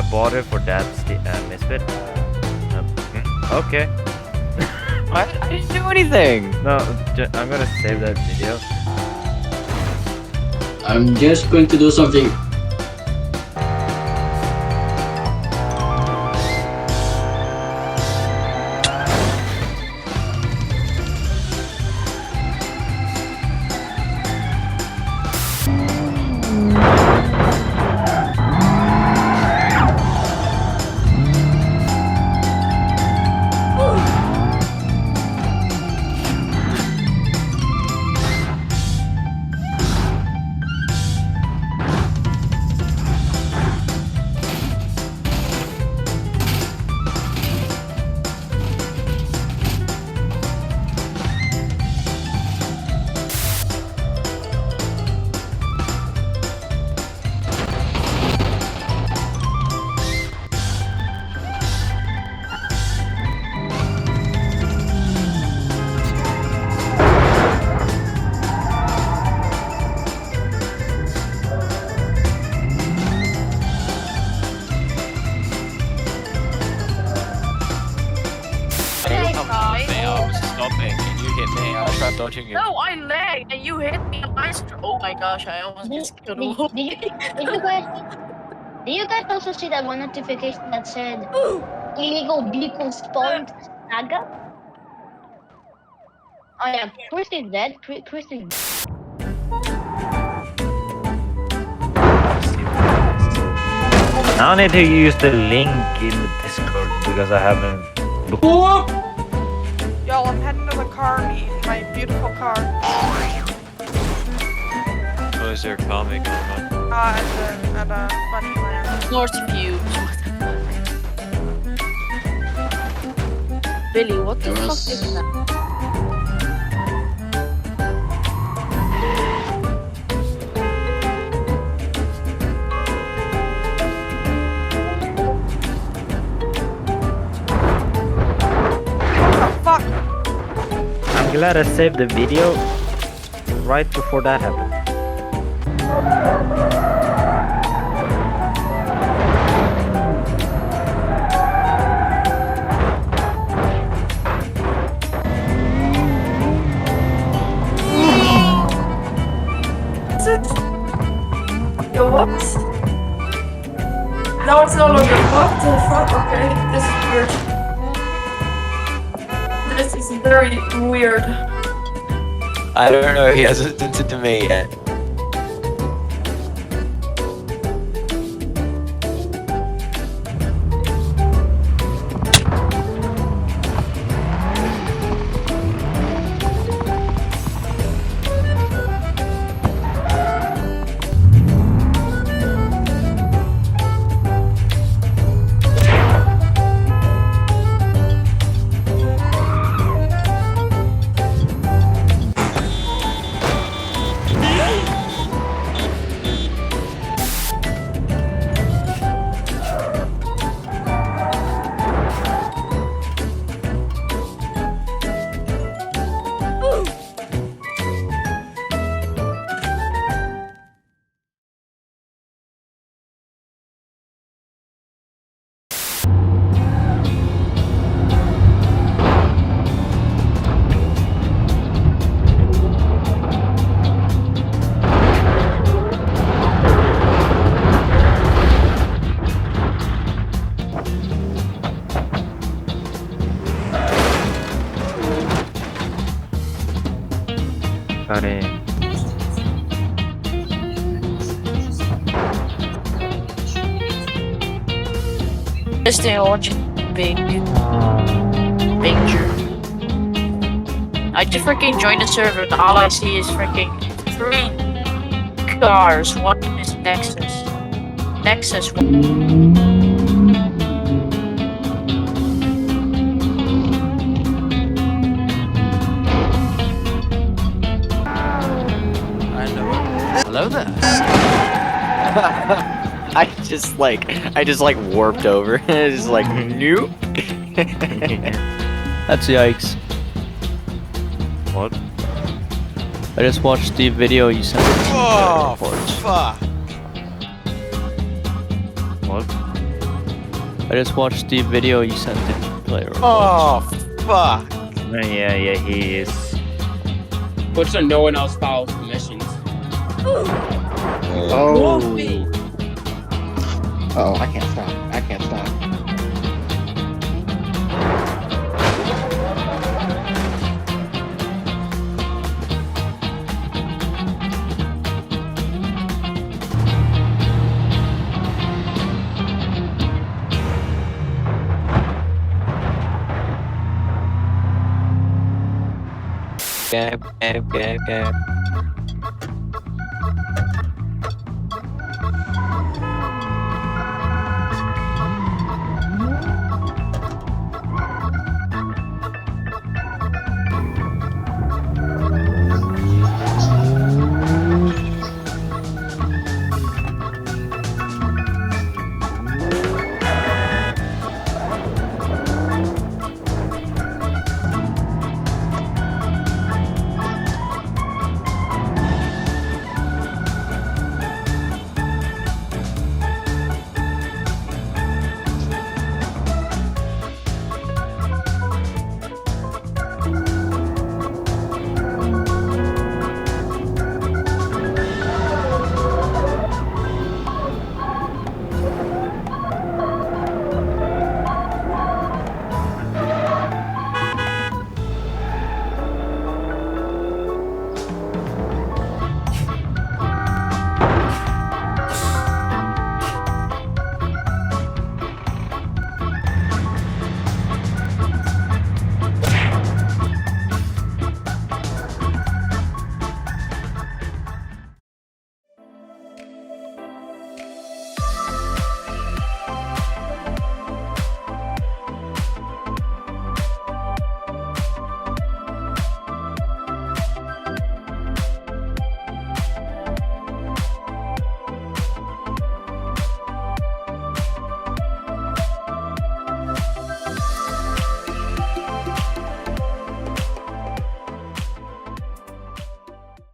bought it for Dad's misfit. Okay. What? I didn't do anything. No, I'm gonna save that video. I'm just going to do something. I was stopping and you hit me. I tried dodging you. No, I lagged and you hit me. Oh my gosh, I almost just killed a wolf. Did you guys also see that one notification that said illegal vehicle spawned Saga? Oh yeah, Chris is dead. Chris is I need to use the link in the Discord because I haven't. Y'all, I'm heading to the car meet. My beautiful car. Oh, is there a car meet going on? At Bunnyland. Northview. Billy, what the fuck is that? Fuck! I'm glad I saved the video right before that happened. Yo, what? Now it's no longer what the fuck? Okay, this is weird. This is very weird. I don't know. He hasn't sent it to me yet. Got it. This thing watching big danger. I just freaking joined the server and all I see is freaking 3 cars. One is Nexus. Nexus. Hello there. I just like warped over. It's like nope. That's yikes. What? I just watched the video you sent me. Oh, fuck. What? I just watched the video you sent to player. Oh, fuck. Yeah, he is. Puts so no one else follows the missions. Oh. Oh, I can't stop. I can't stop. Gab.